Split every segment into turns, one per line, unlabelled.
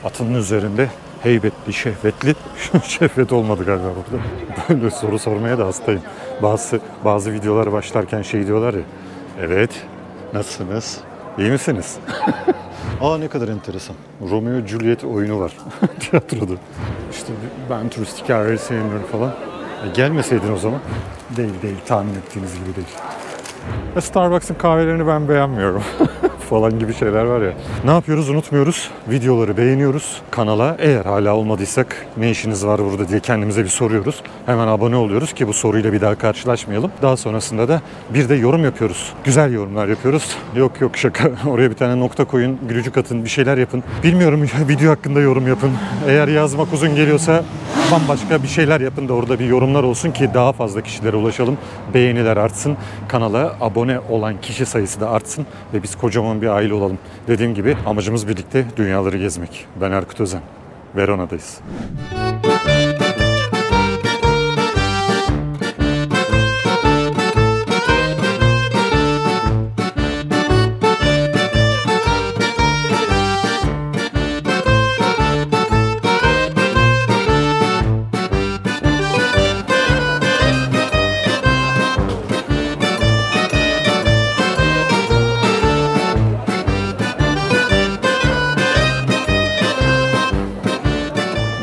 Atının üzerinde heybetli, şehvetli. Şehvet olmadı galiba burada. Böyle soru sormaya da hastayım. Bazı videolar başlarken şey diyorlar ya. Evet, nasılsınız? İyi misiniz? Aa, ne kadar enteresan. Romeo Juliet oyunu var tiyatroda. İşte ben turistik yerleri sevmiyorum falan. Gelmeseydin o zaman. Değil, tahmin ettiğiniz gibi değil. Starbucks'ın kahvelerini ben beğenmiyorum. falan gibi şeyler var ya. Ne yapıyoruz? Unutmuyoruz. Videoları beğeniyoruz. Kanala eğer hala olmadıysak ne işiniz var burada diye kendimize bir soruyoruz. Hemen abone oluyoruz ki bu soruyla bir daha karşılaşmayalım. Daha sonrasında da bir de yorum yapıyoruz. Güzel yorumlar yapıyoruz. Yok şaka. Oraya bir tane nokta koyun, gülücük atın, bir şeyler yapın. Bilmiyorum, video hakkında yorum yapın. Eğer yazmak uzun geliyorsa bambaşka bir şeyler yapın da orada bir yorumlar olsun ki daha fazla kişilere ulaşalım. Beğeniler artsın. Kanala abone olan kişi sayısı da artsın ve biz kocaman bir aile olalım. Dediğim gibi amacımız birlikte dünyaları gezmek. Ben Erkut Özen. Verona'dayız.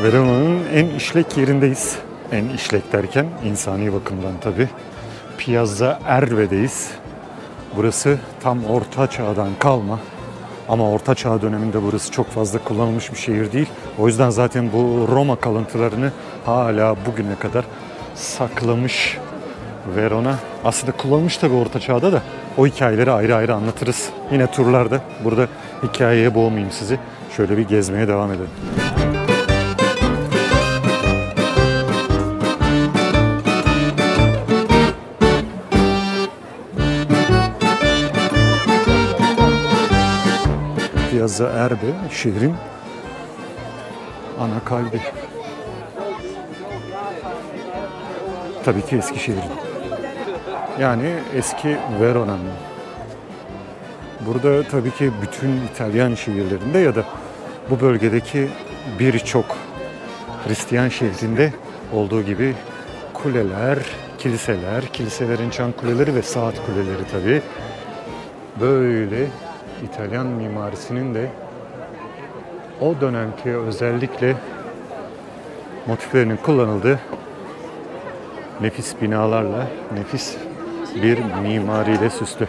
Verona'nın en işlek yerindeyiz. En işlek derken insani bakımdan tabii. Piazza Erbe'deyiz. Burası tam Orta Çağ'dan kalma. Ama Orta Çağ döneminde burası çok fazla kullanılmış bir şehir değil. O yüzden zaten bu Roma kalıntılarını hala bugüne kadar saklamış Verona. Aslında kullanılmış tabii Orta Çağ'da da. O hikayeleri ayrı ayrı anlatırız. Yine turlarda. Burada hikayeye boğmayayım sizi. Şöyle bir gezmeye devam edelim. Piazza Erbe şehrin ana kalbi. Tabii ki eski şehrin. Yani eski Verona'nın. Burada tabii ki bütün İtalyan şehirlerinde ya da bu bölgedeki birçok Hristiyan şehrinde olduğu gibi kuleler, kiliselerin çan kuleleri ve saat kuleleri tabii. Böyle İtalyan mimarisinin de o dönemki özellikle motiflerinin kullanıldığı nefis binalarla, nefis bir mimariyle süslü.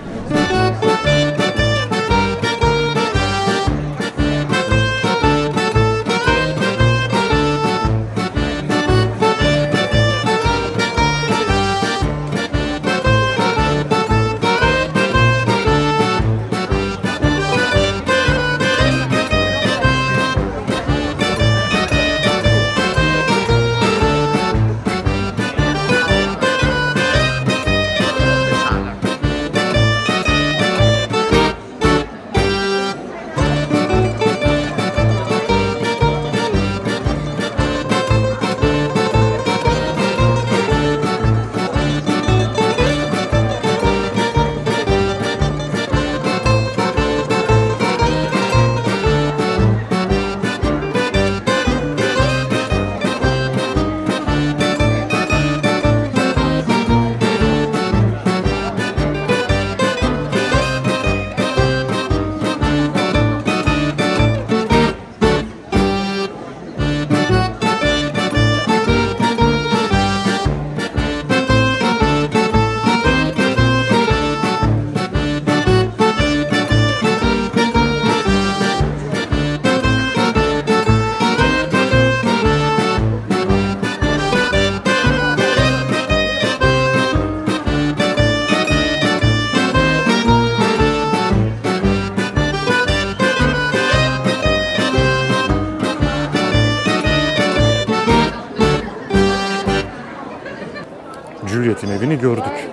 Juliet'in evini gördük.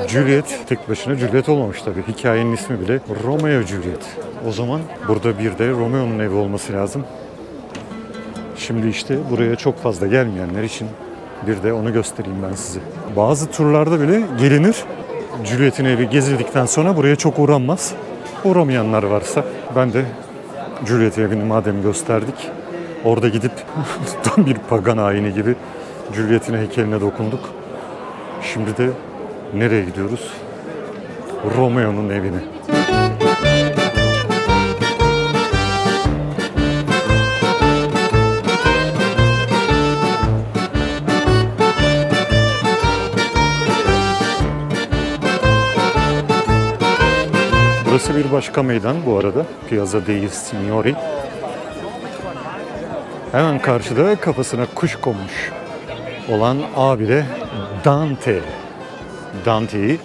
Juliet tek başına Juliet olmamış tabii. Hikayenin ismi bile Romeo Juliet. O zaman burada bir de Romeo'nun evi olması lazım. Şimdi işte buraya çok fazla gelmeyenler için bir de onu göstereyim ben size. Bazı turlarda bile gelinir. Juliet'in evi gezildikten sonra buraya çok uğranmaz. Uğramayanlar varsa ben de Juliet evini madem gösterdik, orada gidip tam bir pagan ayini gibi Juliet'in heykeline dokunduk. Şimdi de nereye gidiyoruz? Romeo'nun evine. Burası bir başka meydan bu arada. Piazza dei Signori. Hemen karşıda kafasına kuş konmuş olan abi de Dante. Dante'yi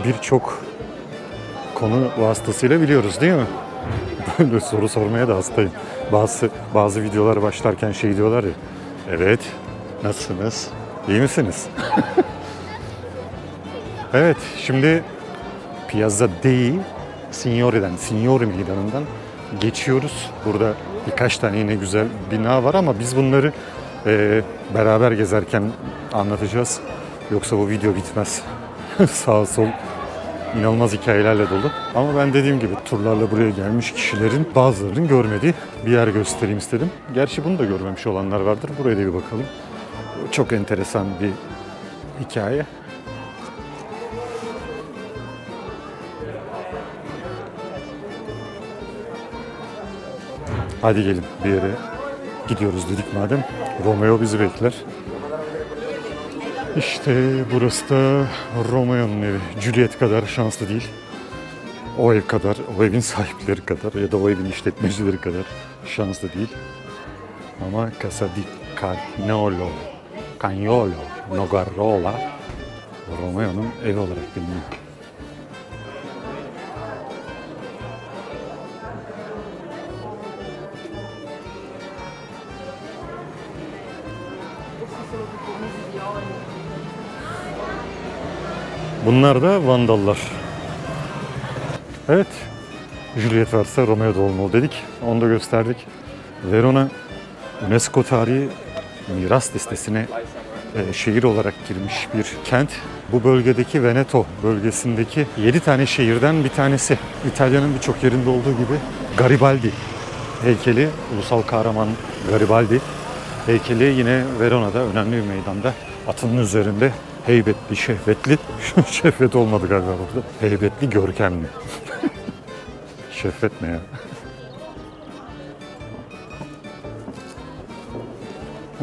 birçok konu vasıtasıyla biliyoruz değil mi? Böyle soru sormaya da hastayım. Bazı videolar başlarken şey diyorlar ya. Evet, nasılsınız? İyi misiniz? Evet, şimdi Piazza dei Signori'den, Signori meydanından geçiyoruz. Burada birkaç tane yine güzel bina var ama biz bunları beraber gezerken anlatacağız. Yoksa bu video bitmez. Sağ sol inanılmaz hikayelerle dolu. Ama ben dediğim gibi turlarla buraya gelmiş kişilerin bazılarının görmediği bir yer göstereyim istedim. Gerçi bunu da görmemiş olanlar vardır. Buraya da bir bakalım. Çok enteresan bir hikaye. Hadi gelin bir yere gidiyoruz dedik madem. Romeo bizi bekler. İşte burası da Romeo'nun evi. Juliet kadar şanslı değil. O ev kadar, o evin sahipleri kadar ya da o evin işletmecileri kadar şanslı değil. Ama Casa di Cagnolo, Nogarola Romeo'nun evi olarak biliniyor. Bunlar da Vandallar. Evet, Juliet varsa Romeo da olmalı dedik. Onu da gösterdik. Verona, UNESCO Tarihi Miras Listesi'ne şehir olarak girmiş bir kent. Bu bölgedeki Veneto bölgesindeki 7 tane şehirden bir tanesi. İtalya'nın birçok yerinde olduğu gibi Garibaldi heykeli, ulusal kahraman Garibaldi heykeli yine Verona'da önemli bir meydanda. Atının üzerinde heybetli, şehvetli, şehvet olmadı galiba burada. Heybetli, görkemli. Şehvet ne ya?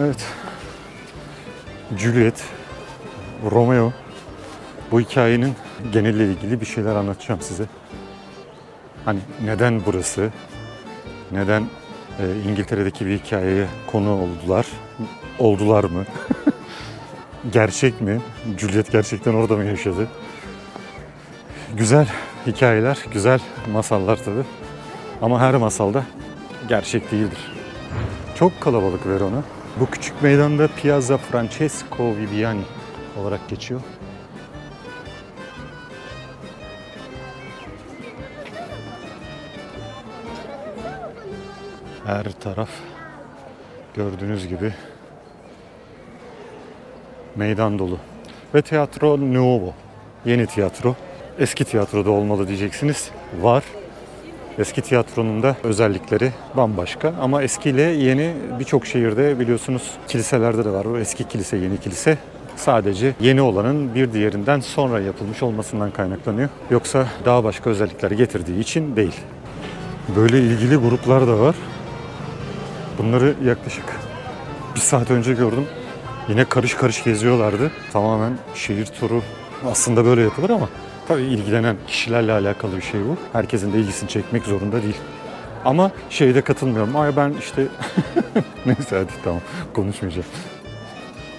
Evet. Juliet, Romeo. Bu hikayenin geneliyle ilgili bir şeyler anlatacağım size. Hani neden burası? Neden İngiltere'deki bir hikayeye konu oldular? Oldular mı? Gerçek mi? Juliet gerçekten orada mı yaşadı? Güzel hikayeler, güzel masallar tabii. Ama her masalda gerçek değildir. Çok kalabalık Verona. Bu küçük meydanda Piazza Francesco Viviani olarak geçiyor. Her taraf gördüğünüz gibi meydan dolu. Ve Teatro Nuovo, yeni tiyatro. Eski tiyatroda olmalı diyeceksiniz. Var. Eski tiyatronun da özellikleri bambaşka. Ama eskiyle yeni birçok şehirde biliyorsunuz kiliselerde de var. O eski kilise, yeni kilise. Sadece yeni olanın bir diğerinden sonra yapılmış olmasından kaynaklanıyor. Yoksa daha başka özellikler getirdiği için değil. Böyle ilgili gruplar da var. Bunları yaklaşık bir saat önce gördüm. Yine karış karış geziyorlardı. Tamamen şehir turu aslında böyle yapılır ama tabii ilgilenen kişilerle alakalı bir şey bu. Herkesin de ilgisini çekmek zorunda değil. Ama şeyde katılmıyorum. Ay ben işte neyse hadi tamam konuşmayacağım.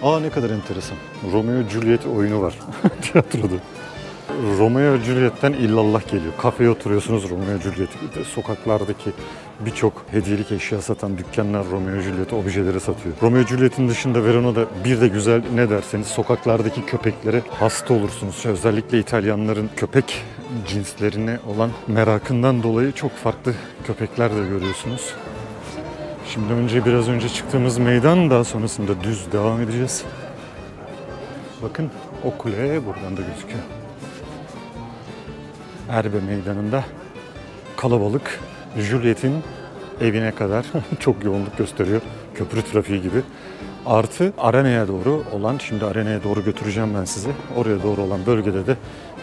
Aa ne kadar enteresan. Romeo Juliet oyunu var tiyatroda. Romeo Juliet'ten illallah geliyor. Kafeye oturuyorsunuz Romeo Juliet. Sokaklardaki birçok hediyelik eşya satan dükkanlar Romeo Juliet objeleri satıyor. Romeo Juliet'in dışında Verona'da bir de güzel ne derseniz sokaklardaki köpeklere hasta olursunuz. Özellikle İtalyanların köpek cinslerine olan merakından dolayı çok farklı köpekler de görüyorsunuz. Şimdi biraz önce çıktığımız meydan, daha sonrasında düz devam edeceğiz. Bakın o kule buradan da gözüküyor. Erbe Meydanı'nda kalabalık. Juliet'in evine kadar çok yoğunluk gösteriyor. Köprü trafiği gibi. Artı arenaya doğru olan, şimdi arenaya doğru götüreceğim ben sizi. Oraya doğru olan bölgede de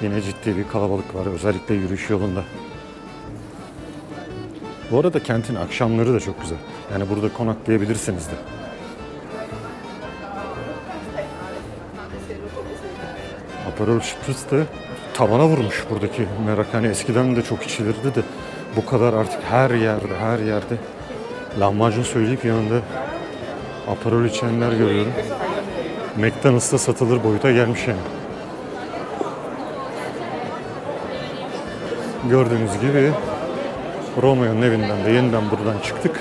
yine ciddi bir kalabalık var. Özellikle yürüyüş yolunda. Bu arada kentin akşamları da çok güzel. Yani burada konaklayabilirsiniz de. Aperol Spritz de tavana vurmuş buradaki merak. Yani eskiden de çok içilirdi de bu kadar artık her yerde lahmacun söyleyip yanında Aperol içenler görüyorum. McDonald's'ta satılır boyuta gelmiş yani. Gördüğünüz gibi Romeo'nun evinden de yeniden buradan çıktık.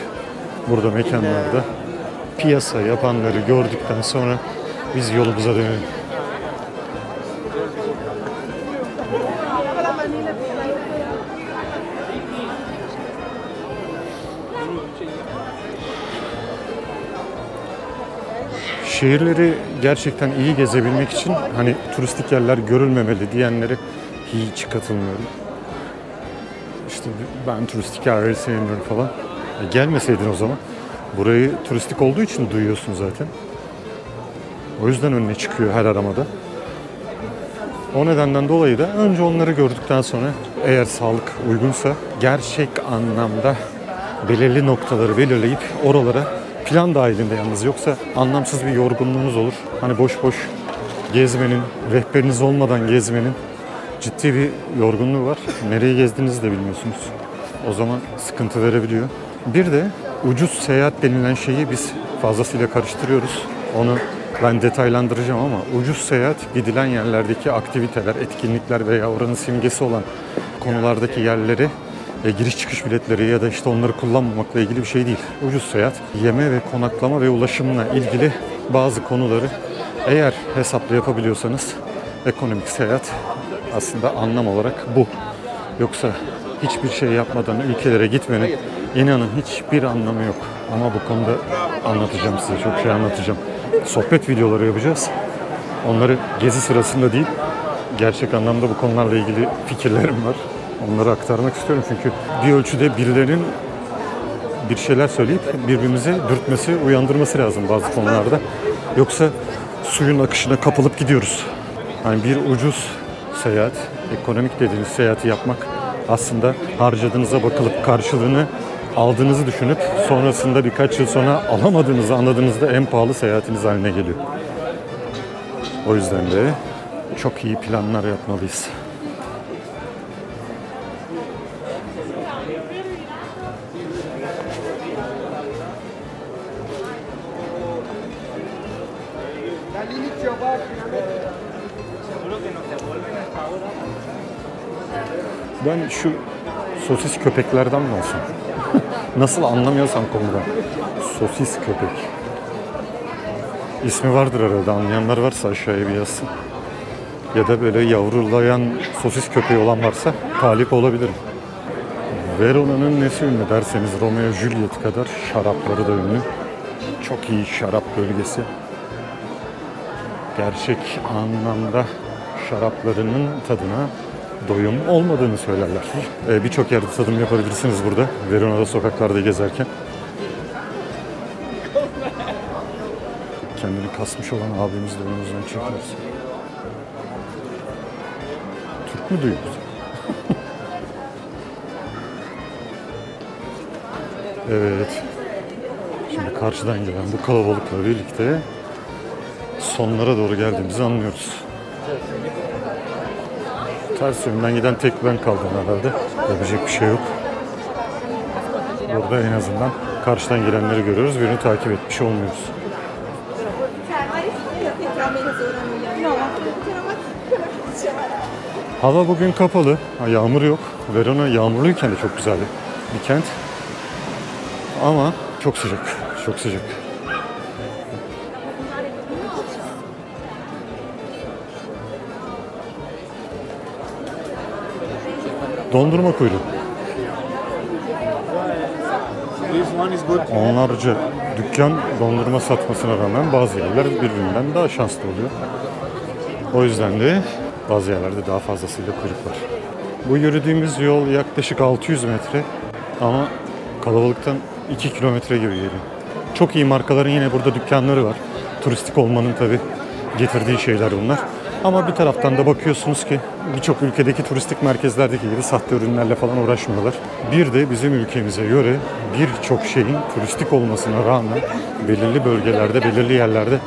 Burada mekanlarda piyasa yapanları gördükten sonra biz yolumuza dönelim. Şehirleri gerçekten iyi gezebilmek için hani turistik yerler görülmemeli diyenlere hiç katılmıyorum. İşte ben turistik yerleri sevmiyorum falan. Gelmeseydin o zaman. Burayı turistik olduğu için duyuyorsun zaten. O yüzden önüne çıkıyor her aramada. O nedenden dolayı da önce onları gördükten sonra eğer sağlık uygunsa gerçek anlamda belirli noktaları belirleyip oralara plan dahilinde yalnız, yoksa anlamsız bir yorgunluğunuz olur. Hani boş boş gezmenin, rehberiniz olmadan gezmenin ciddi bir yorgunluğu var. Nereye gezdiğinizi de bilmiyorsunuz. O zaman sıkıntı verebiliyor. Bir de ucuz seyahat denilen şeyi biz fazlasıyla karıştırıyoruz. Onu ben detaylandıracağım ama ucuz seyahat gidilen yerlerdeki aktiviteler, etkinlikler veya oranın simgesi olan konulardaki yerleri giriş çıkış biletleri ya da işte onları kullanmamakla ilgili bir şey değil. Ucuz seyahat, yeme ve konaklama ve ulaşımla ilgili bazı konuları eğer hesaplı yapabiliyorsanız ekonomik seyahat aslında anlam olarak bu. Yoksa hiçbir şey yapmadan ülkelere gitmenin inanın hiçbir anlamı yok. Ama bu konuda anlatacağım size, çok şey anlatacağım. Sohbet videoları yapacağız. Onları gezi sırasında değil, gerçek anlamda bu konularla ilgili fikirlerim var. Onları aktarmak istiyorum çünkü bir ölçüde birilerinin bir şeyler söyleyip birbirimizi dürtmesi, uyandırması lazım bazı konularda. Yoksa suyun akışına kapılıp gidiyoruz. Yani bir ucuz seyahat, ekonomik dediğiniz seyahati yapmak aslında harcadığınıza bakılıp karşılığını aldığınızı düşünüp sonrasında birkaç yıl sonra alamadığınızı anladığınızda en pahalı seyahatiniz haline geliyor. O yüzden de çok iyi planlar yapmalıyız. Ben şu sosis köpeklerden mi olsam? Nasıl anlamıyorsam konudan. Sosis köpek. İsmi vardır herhalde. Anlayanlar varsa aşağıya bir yazsın. Ya da böyle yavrulayan sosis köpeği olan varsa talip olabilirim. Verona'nın nesi ünlü derseniz Romeo Juliet kadar şarapları da ünlü. Çok iyi şarap bölgesi. Gerçek anlamda şaraplarının tadına doyum olmadığını söylerler. Birçok yerde tadım yapabilirsiniz burada. Verona'da sokaklarda gezerken. Kendini kasmış olan abimiz de önümüzden çekiyoruz. Türk mü duyuyoruz? Evet. Şimdi karşıdan gelen bu kalabalıkla birlikte sonlara doğru geldiğimizi anlıyoruz. Ters yönden giden tek ben kaldım herhalde. Yapacak bir şey yok. Burada en azından karşıdan gelenleri görüyoruz. Birini takip etmiş olmuyoruz. Hava bugün kapalı. Yağmur yok. Verona yağmurluyken de çok güzel bir kent. Ama çok sıcak. Çok sıcak. Dondurma kuyruğu. Onlarca dükkan dondurma satmasına rağmen bazı yerler birbirinden daha şanslı oluyor. O yüzden de bazı yerlerde daha fazlasıyla kuyruk var. Bu yürüdüğümüz yol yaklaşık 600 metre ama Kalabalıktan 2 kilometre gibi geliyor. Çok iyi markaların yine burada dükkanları var. Turistik olmanın tabii getirdiği şeyler bunlar. Ama bir taraftan da bakıyorsunuz ki birçok ülkedeki turistik merkezlerdeki gibi sahte ürünlerle falan uğraşmıyorlar. Bir de bizim ülkemize göre birçok şeyin turistik olmasına rağmen belirli bölgelerde, belirli yerlerde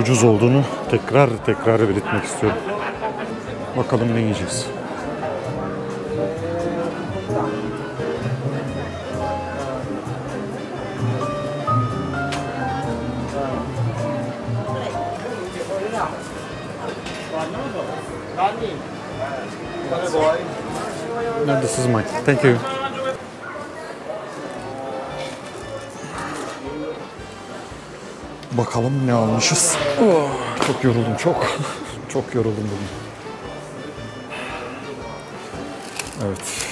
ucuz olduğunu tekrar belirtmek istiyorum. Bakalım ne yiyeceğiz. No, this is mine. Thank you. Bakalım ne almışız. Oh, çok yoruldum, çok. Çok yoruldum bugün. Evet.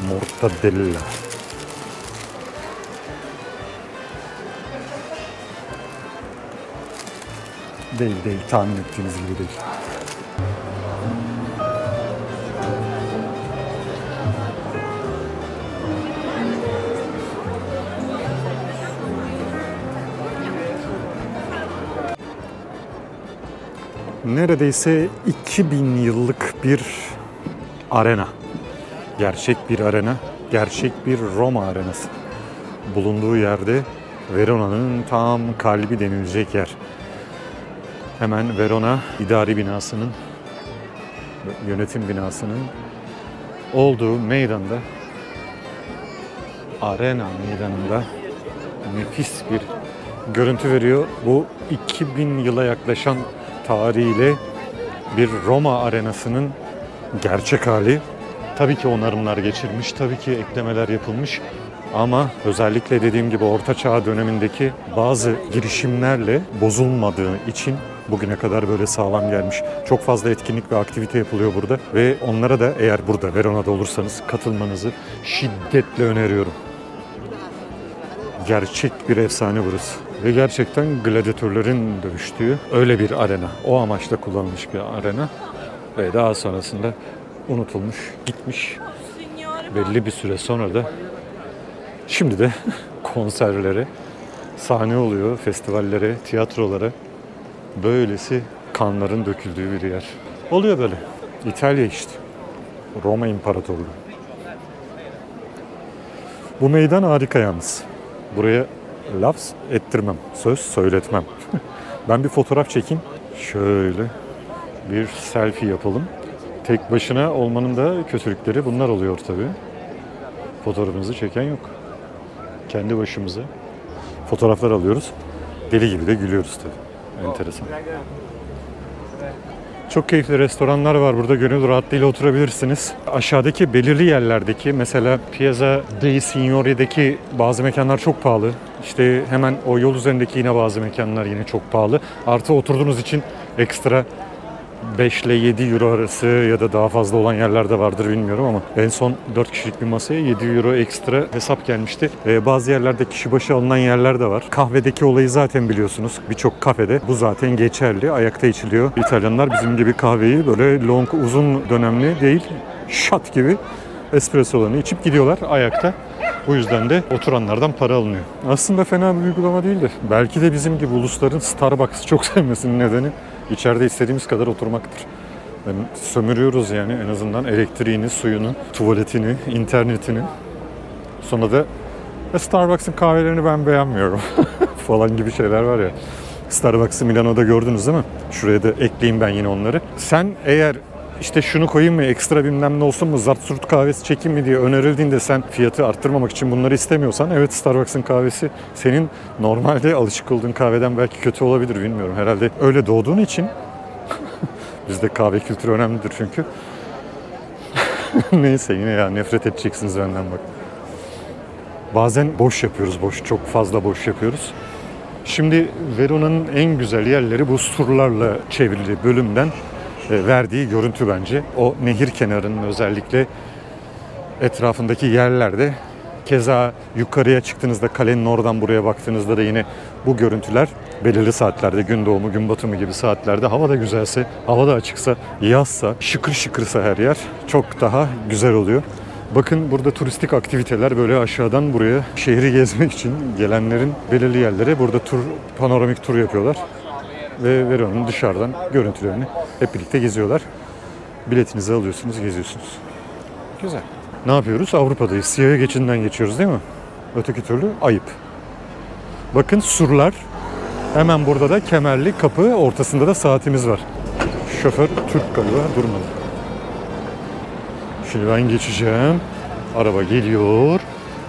Mortadella. Değil, tahmin ettiğiniz gibi değil. Neredeyse 2000 yıllık bir arena. Gerçek bir arena, gerçek bir Roma arenası. Bulunduğu yerde Verona'nın tam kalbi denilecek yer. Hemen Verona idari binasının, yönetim binasının olduğu meydanda, arena meydanında nefis bir görüntü veriyor. Bu 2000 yıla yaklaşan tarihiyle bir Roma arenasının gerçek hali. Tabii ki onarımlar geçirmiş, tabii ki eklemeler yapılmış. Ama özellikle dediğim gibi Orta Çağ dönemindeki bazı girişimlerle bozulmadığı için bugüne kadar böyle sağlam gelmiş. Çok fazla etkinlik ve aktivite yapılıyor burada. Ve onlara da eğer burada Verona'da olursanız katılmanızı şiddetle öneriyorum. Gerçek bir efsane burası. Ve gerçekten gladyatörlerin dövüştüğü öyle bir arena. O amaçla kullanılmış bir arena. Ve daha sonrasında unutulmuş, gitmiş. Belli bir süre sonra da şimdi de konserlere sahne oluyor, festivallere, tiyatrolara. Böylesi kanların döküldüğü bir yer. Oluyor böyle. İtalya işte. Roma İmparatorluğu. Bu meydan harika yalnız. Buraya laf ettirmem, söz söyletmem. Ben bir fotoğraf çekeyim. Şöyle bir selfie yapalım. Tek başına olmanın da kötülükleri bunlar oluyor tabii. Fotoğrafımızı çeken yok. Kendi başımıza fotoğraflar alıyoruz. Deli gibi de gülüyoruz tabii. Enteresan. Çok keyifli restoranlar var burada. Gönül rahatlığıyla oturabilirsiniz. Aşağıdaki belirli yerlerdeki mesela Piazza dei Signori'deki bazı mekanlar çok pahalı. İşte hemen o yol üzerindeki yine bazı mekanlar yine çok pahalı. Artı oturduğunuz için ekstra 5 ile 7 euro arası ya da daha fazla olan yerler de vardır bilmiyorum ama en son 4 kişilik bir masaya 7 euro ekstra hesap gelmişti. Bazı yerlerde kişi başı alınan yerler de var. Kahvedeki olayı zaten biliyorsunuz. Birçok kafede bu zaten geçerli. Ayakta içiliyor. İtalyanlar bizim gibi kahveyi böyle long uzun dönemli değil şat gibi espressolarını içip gidiyorlar ayakta. Bu yüzden de oturanlardan para alınıyor. Aslında fena bir uygulama değildir. Belki de bizim gibi ulusların Starbucks'ı çok sevmesinin nedeni İçeride istediğimiz kadar oturmaktır. Yani sömürüyoruz yani en azından elektriğini, suyunu, tuvaletini, internetini. Sonra da Starbucks'ın kahvelerini ben beğenmiyorum falan gibi şeyler var ya. Starbucks'ı Milano'da gördünüz değil mi? Şuraya da ekleyeyim ben yine onları. Sen eğer işte şunu koyayım mı, ekstra bilmem ne olsun mu, zart surt kahvesi çekeyim mi diye önerildiğinde sen fiyatı arttırmamak için bunları istemiyorsan evet Starbucks'ın kahvesi senin normalde alışık olduğun kahveden belki kötü olabilir bilmiyorum. Herhalde öyle doğduğun için bizde kahve kültürü önemlidir çünkü. Neyse yine ya nefret edeceksiniz benden bak. Bazen boş yapıyoruz, çok fazla boş yapıyoruz. Şimdi Verona'nın en güzel yerleri bu surlarla çevrili bölümden verdiği görüntü bence. O nehir kenarının özellikle etrafındaki yerlerde keza yukarıya çıktığınızda kalenin oradan buraya baktığınızda da yine bu görüntüler belirli saatlerde gün doğumu gün batımı gibi saatlerde hava da güzelse, hava da açıksa, yazsa, şıkır şıkırsa her yer çok daha güzel oluyor. Bakın burada turistik aktiviteler böyle aşağıdan buraya şehri gezmek için gelenlerin belirli yerlere burada panoramik tur yapıyorlar. Ve Verona'nın dışarıdan görüntülerini hep birlikte geziyorlar. Biletinizi alıyorsunuz, geziyorsunuz. Güzel. Ne yapıyoruz? Avrupa'dayız. Siyah geçidinden geçiyoruz değil mi? Öteki türlü ayıp. Bakın surlar. Hemen burada da kemerli kapı, ortasında da saatimiz var. Şoför Türk galiba, durmadı. Şimdi ben geçeceğim. Araba geliyor,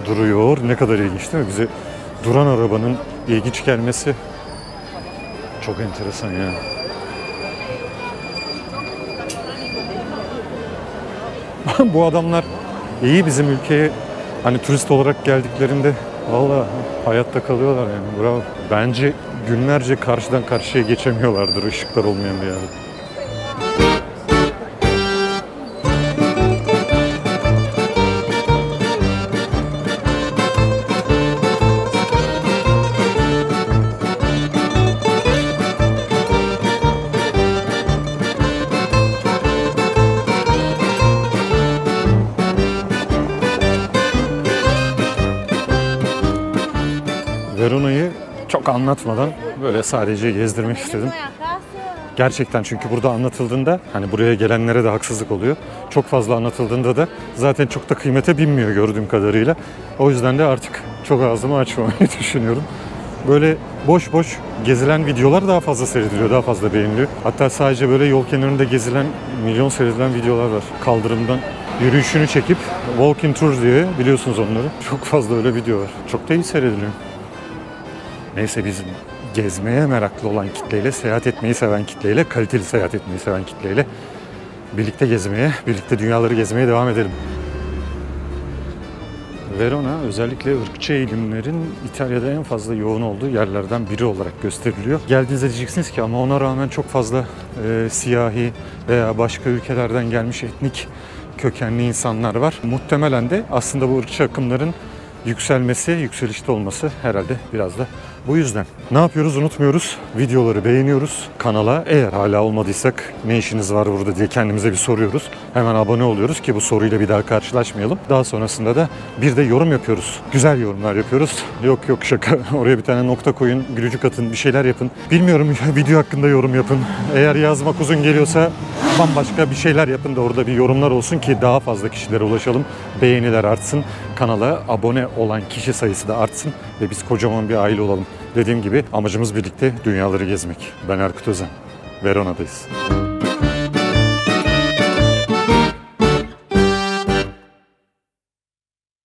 duruyor. Ne kadar ilginç değil mi? Bize duran arabanın ilginç gelmesi çok enteresan ya. Bu adamlar iyi bizim ülkeye hani turist olarak geldiklerinde vallahi hayatta kalıyorlar yani. Bravo. Bence günlerce karşıdan karşıya geçemiyorlardır ışıklar olmayan bir yerde. Verona'yı çok anlatmadan böyle sadece gezdirmek istedim. Gerçekten çünkü burada anlatıldığında hani buraya gelenlere de haksızlık oluyor. Çok fazla anlatıldığında da zaten çok da kıymete binmiyor gördüğüm kadarıyla. O yüzden de artık çok ağzımı açmamayı düşünüyorum. Böyle boş boş gezilen videolar daha fazla seyrediliyor, daha fazla beğeniliyor. Hatta sadece böyle yol kenarında gezilen, milyon seyredilen videolar var. Kaldırımdan yürüyüşünü çekip walking tour diye, biliyorsunuz onları. Çok fazla öyle video var. Çok da iyi seyrediliyor. Neyse biz gezmeye meraklı olan kitleyle, seyahat etmeyi seven kitleyle, kaliteli seyahat etmeyi seven kitleyle birlikte gezmeye, birlikte dünyaları gezmeye devam edelim. Verona özellikle ırkçı eğilimlerin İtalya'da en fazla yoğun olduğu yerlerden biri olarak gösteriliyor. Geldiğinizde diyeceksiniz ki ama ona rağmen çok fazla siyahi veya başka ülkelerden gelmiş etnik kökenli insanlar var. Muhtemelen de aslında bu ırkçı akımların yükselmesi, yükselişte olması herhalde biraz da bu yüzden. Ne yapıyoruz unutmuyoruz. Videoları beğeniyoruz. Kanala eğer hala olmadıysak ne işiniz var burada diye kendimize bir soruyoruz. Hemen abone oluyoruz ki bu soruyla bir daha karşılaşmayalım. Daha sonrasında da bir de yorum yapıyoruz. Güzel yorumlar yapıyoruz. Yok şaka. Oraya bir tane nokta koyun, gülücük atın, bir şeyler yapın. Bilmiyorum video hakkında yorum yapın. Eğer yazmak uzun geliyorsa bambaşka bir şeyler yapın da orada bir yorumlar olsun ki daha fazla kişilere ulaşalım. Beğeniler artsın. Kanala abone olan kişi sayısı da artsın ve biz kocaman bir aile olalım. Dediğim gibi amacımız birlikte dünyaları gezmek. Ben Erkut Özen. Verona'dayız.